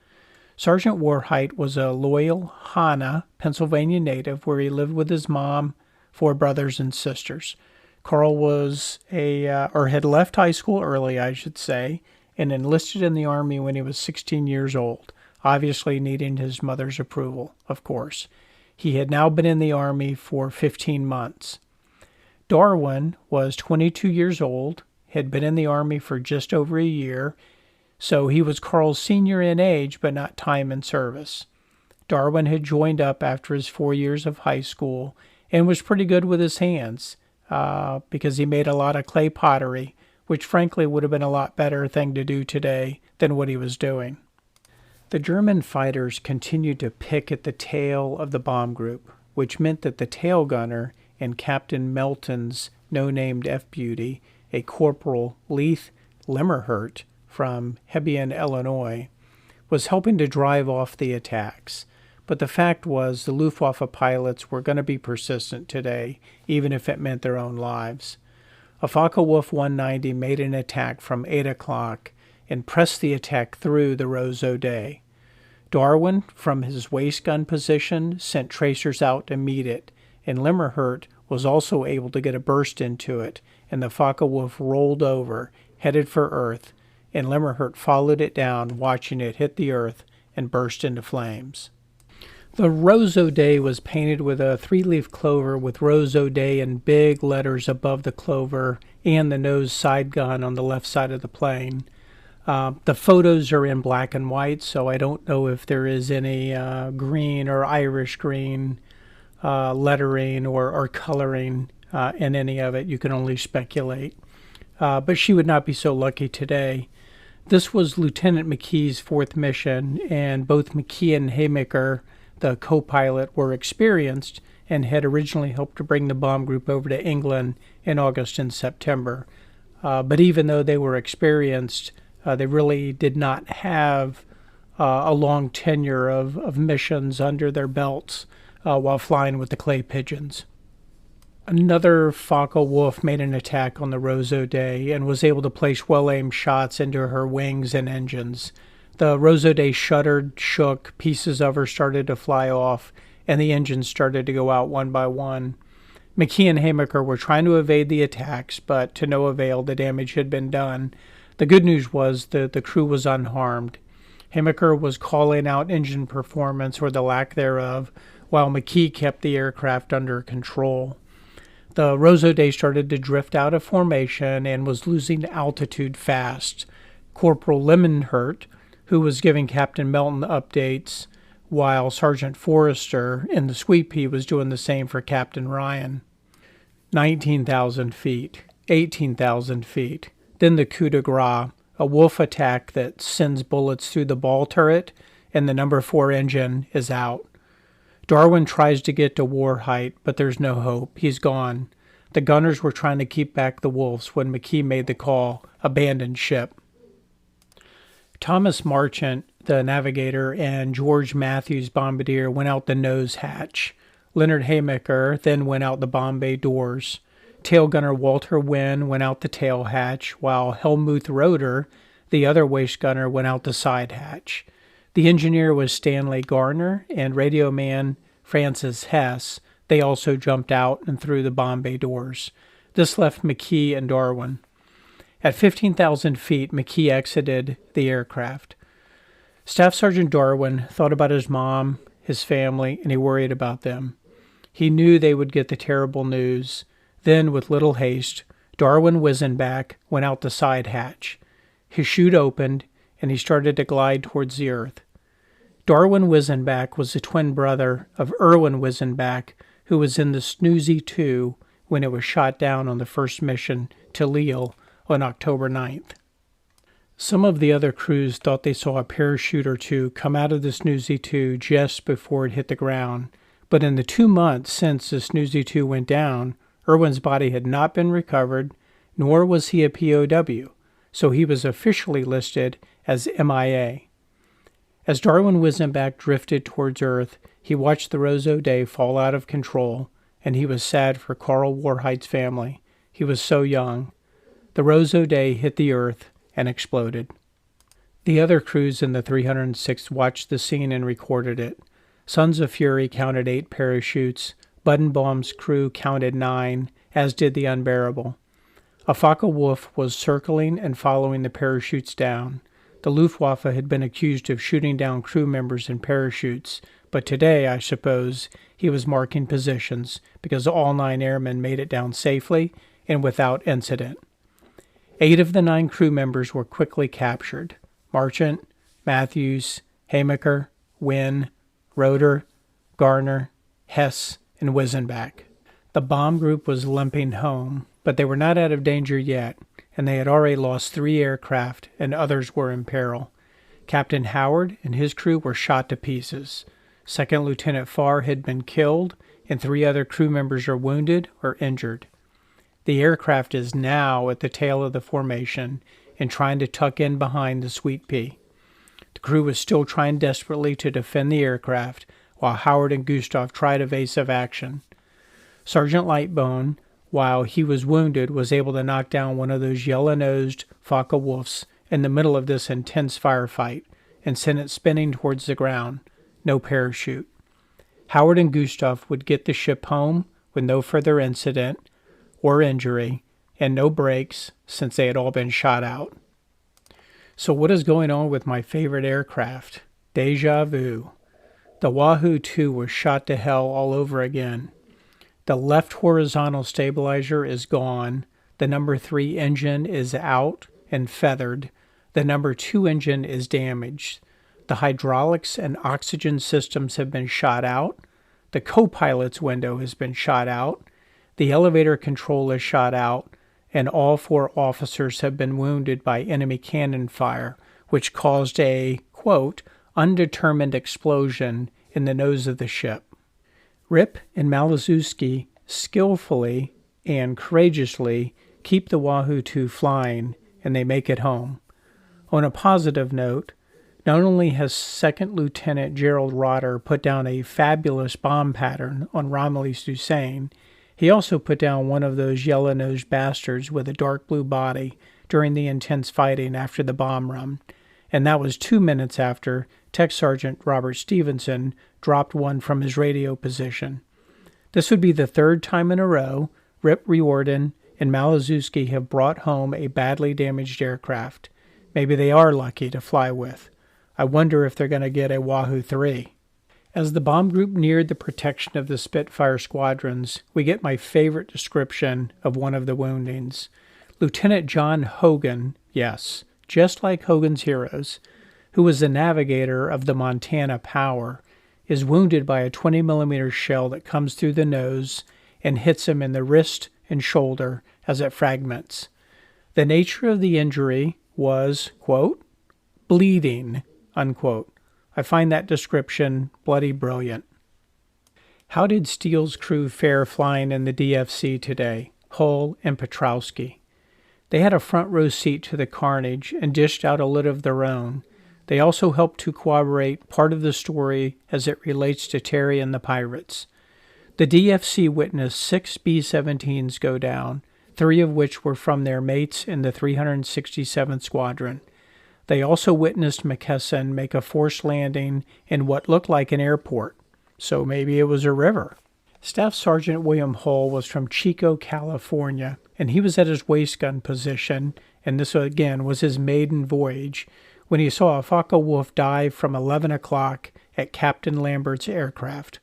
[SPEAKER 1] Sergeant Warheit was a loyal Hanna, Pennsylvania native, where he lived with his mom, 4 brothers and sisters. Carl was had left high school early, I should say, and enlisted in the Army when he was 16 years old, obviously needing his mother's approval, of course. He had now been in the Army for 15 months. Darwin was 22 years old, had been in the Army for just over a year, so he was Carl's senior in age, but not time in service. Darwin had joined up after his 4 years of high school and was pretty good with his hands because he made a lot of clay pottery, which frankly would have been a lot better thing to do today than what he was doing. The German fighters continued to pick at the tail of the bomb group, which meant that the tail gunner and Captain Melton's no-named F-Beauty, a Corporal Leith Limmerhurt from Hebgen, Illinois, was helping to drive off the attacks. But the fact was the Luftwaffe pilots were going to be persistent today, even if it meant their own lives. A Focke-Wulf 190 made an attack from 8 o'clock and pressed the attack through the Roseau day. Darwin, from his waist gun position, sent tracers out to meet it, and Limmerhurt was also able to get a burst into it, and the Focke-Wulf rolled over, headed for Earth, and Limmerhurt followed it down, watching it hit the Earth and burst into flames. The Roseau Day was painted with a 3-leaf clover with Roseau Day in big letters above the clover and the nose side gun on the left side of the plane. The photos are in black and white, so I don't know if there is any green or Irish green lettering or coloring in any of it. You can only speculate. But she would not be so lucky today. This was Lieutenant McKee's 4th mission, and both McKee and Haymaker, the co-pilot, were experienced and had originally hoped to bring the bomb group over to England in August and September. But even though they were experienced, they really did not have a long tenure of missions under their belts while flying with the clay pigeons. Another Focke-Wulf made an attack on the Roseau Day and was able to place well-aimed shots into her wings and engines. The Roseau Day shuddered, shook, pieces of her started to fly off, and the engines started to go out one by one. McKee and Haymaker were trying to evade the attacks, but to no avail. The damage had been done. The good news was that the crew was unharmed. Haymaker was calling out engine performance, or the lack thereof, while McKee kept the aircraft under control. The Roseau Day started to drift out of formation and was losing altitude fast. Corporal Limmerhurt, who was giving Captain Melton updates, while Sergeant Forrester in the Sweep Pea was doing the same for Captain Ryan. 19,000 feet, 18,000 feet. Then the coup de grace, a Wolf attack that sends bullets through the ball turret, and the number 4 engine is out. Darwin tries to get to Warheit, but there's no hope. He's gone. The gunners were trying to keep back the Wolves when McKee made the call, abandon ship. Thomas Marchant, the navigator, and George Matthews, bombardier, went out the nose hatch. Leonard Haymaker then went out the bomb bay doors. Tail gunner Walter Wynn went out the tail hatch, while Helmuth Roeder, the other waist gunner, went out the side hatch. The engineer was Stanley Garner, and radio man Francis Hess. They also jumped out and through the bomb bay doors. This left McKee and Darwin. At 15,000 feet, McKee exited the aircraft. Staff Sergeant Darwin thought about his mom, his family, and he worried about them. He knew they would get the terrible news. Then, with little haste, Darwin Wisenbach went out the side hatch. His chute opened, and he started to glide towards the earth. Darwin Wisenbach was the twin brother of Erwin Wisenbach, who was in the Snoozy 2 when it was shot down on the first mission to Lille on October 9th. Some of the other crews thought they saw a parachute or two come out of the Snoozy 2 just before it hit the ground, but in the 2 months since the Snoozy 2 went down, Irwin's body had not been recovered, nor was he a POW, so he was officially listed as MIA. As Darwin Wisenbach drifted towards Earth, he watched the Roseau Day fall out of control, and he was sad for Carl Warheit's family. He was so young. The Roseau Day hit the Earth and exploded. The other crews in the 306th watched the scene and recorded it. Sons of Fury counted 8 parachutes. Buddenbaum's crew counted 9, as did the Unbearable. A Focke-Wulf was circling and following the parachutes down. The Luftwaffe had been accused of shooting down crew members in parachutes, but today, I suppose, he was marking positions because all 9 airmen made it down safely and without incident. 8 of the 9 crew members were quickly captured: Marchant, Matthews, Hamaker, Wynne, Roeder, Garner, Hess, and Wisenbach. The bomb group was limping home, but they were not out of danger yet, and they had already lost 3 aircraft and others were in peril. Captain Howard and his crew were shot to pieces. Second Lieutenant Farr had been killed, and 3 other crew members are wounded or injured. The aircraft is now at the tail of the formation and trying to tuck in behind the Sweet Pea. The crew was still trying desperately to defend the aircraft, while Howard and Gustav tried evasive action. Sergeant Lightbone, while he was wounded, was able to knock down one of those yellow-nosed Focke-Wulfs in the middle of this intense firefight and sent it spinning towards the ground. No parachute. Howard and Gustav would get the ship home with no further incident or injury, and no breaks since they had all been shot out. So what is going on with my favorite aircraft? Deja vu. The Wahoo 2 was shot to hell all over again. The left horizontal stabilizer is gone. The number 3 engine is out and feathered. The number 2 engine is damaged. The hydraulics and oxygen systems have been shot out. The co-pilot's window has been shot out. The elevator control is shot out, and all 4 officers have been wounded by enemy cannon fire, which caused a, quote, undetermined explosion in the nose of the ship. Rip and Malazewski skillfully and courageously keep the Wahoo 2 flying, and they make it home. On a positive note, not only has Second Lieutenant Gerald Rotter put down a fabulous bomb pattern on Romilly-Susain, he also put down one of those yellow-nosed bastards with a dark blue body during the intense fighting after the bomb run, and that was 2 minutes after Tech Sergeant Robert Stevenson dropped one from his radio position. This would be the 3rd time in a row Rip Riordan and Malazewski have brought home a badly damaged aircraft. Maybe they are lucky to fly with. I wonder if they're going to get a Wahoo 3. As the bomb group neared the protection of the Spitfire squadrons, we get my favorite description of one of the woundings. Lieutenant John Hogan, yes, just like Hogan's Heroes, who was the navigator of the Montana Power, is wounded by a 20mm shell that comes through the nose and hits him in the wrist and shoulder as it fragments. The nature of the injury was, quote, bleeding, unquote. I find that description bloody brilliant. How did Steele's crew fare flying in the DFC today? Hull and Petrowski. They had a front row seat to the carnage and dished out a lit of their own. They also helped to corroborate part of the story as it relates to Terry and the pirates. The DFC witnessed 6 B-17s go down, 3 of which were from their mates in the 367th Squadron. They also witnessed McKesson make a forced landing in what looked like an airport, so maybe it was a river. Staff Sergeant William Hull was from Chico, California, and he was at his waist gun position, and this again was his maiden voyage, when he saw a Focke-Wulf dive from 11 o'clock at Captain Lambert's aircraft.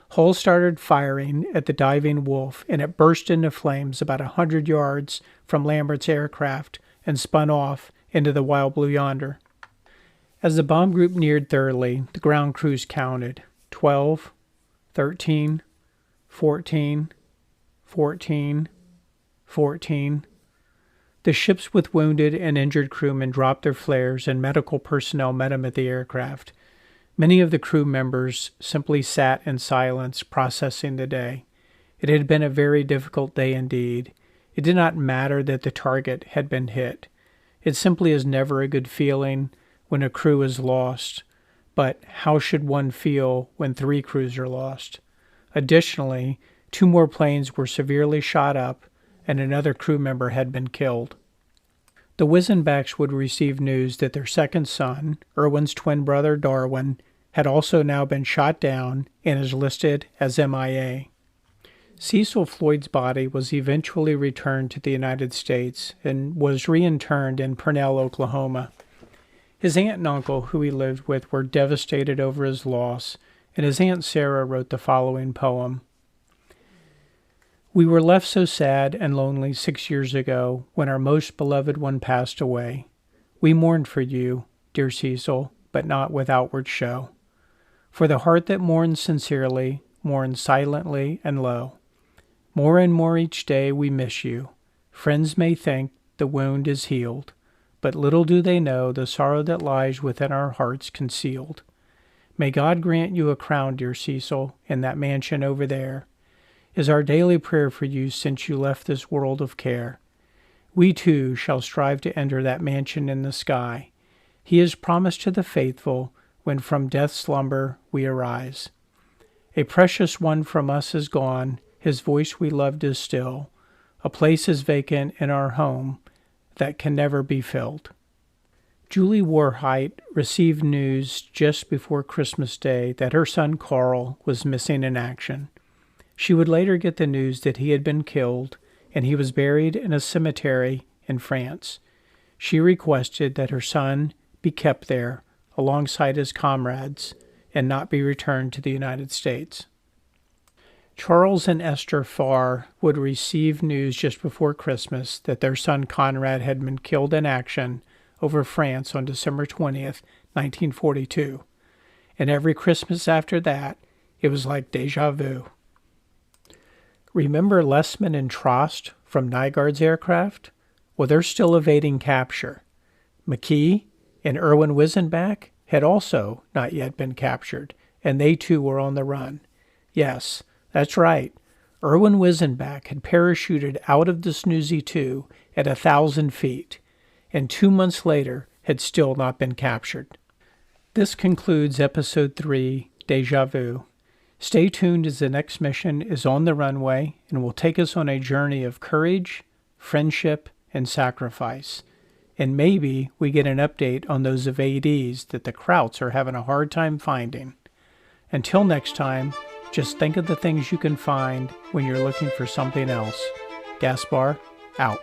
[SPEAKER 1] Hull started firing at the diving wolf, and it burst into flames about 100 yards from Lambert's aircraft and spun off into the Wild Blue Yonder. As the bomb group neared Thurleigh, the ground crews counted 12, 13, 14, 14, 14. The ships with wounded and injured crewmen dropped their flares and medical personnel met them at the aircraft. Many of the crew members simply sat in silence, processing the day. It had been a very difficult day indeed. It did not matter that the target had been hit. It simply is never a good feeling when a crew is lost. But how should one feel when 3 crews are lost? Additionally, 2 more planes were severely shot up, and another crew member had been killed. The Wizenbachs would receive news that their second son, Irwin's twin brother Darwin, had also now been shot down and is listed as MIA. Cecil Floyd's body was eventually returned to the United States and was reinterred in Purnell, Oklahoma. His aunt and uncle, who he lived with, were devastated over his loss, and his Aunt Sarah wrote the following poem. We were left so sad and lonely 6 years ago when our most beloved one passed away. We mourned for you, dear Cecil, but not with outward show. For the heart that mourns sincerely, mourns silently and low. More and more each day we miss you. Friends may think the wound is healed, but little do they know the sorrow that lies within our hearts concealed. May God grant you a crown, dear Cecil, in that mansion over there, is our daily prayer for you since you left this world of care. We too shall strive to enter that mansion in the sky. He is promised to the faithful when from death's slumber we arise. A precious one from us is gone, his voice we loved is still. A place is vacant in our home that can never be filled. Julie Warhite received news just before Christmas Day that her son Carl was missing in action. She would later get the news that he had been killed and he was buried in a cemetery in France. She requested that her son be kept there alongside his comrades and not be returned to the United States. Charles and Esther Farr would receive news just before Christmas that their son Conrad had been killed in action over France on December 20th, 1942. And every Christmas after that, it was like deja vu. Remember Lessman and Trost from Nygaard's aircraft? Well, they're still evading capture. McKee and Irwin Wizenbach had also not yet been captured, and they too were on the run. Yes, that's right. Irwin Wizenbach had parachuted out of the Snoozy 2 at 1,000 feet, and 2 months later had still not been captured. This concludes Episode 3, Deja Vu. Stay tuned as the next mission is on the runway and will take us on a journey of courage, friendship, and sacrifice. And maybe we get an update on those evadees that the Krauts are having a hard time finding. Until next time, just think of the things you can find when you're looking for something else. Gaspar, out.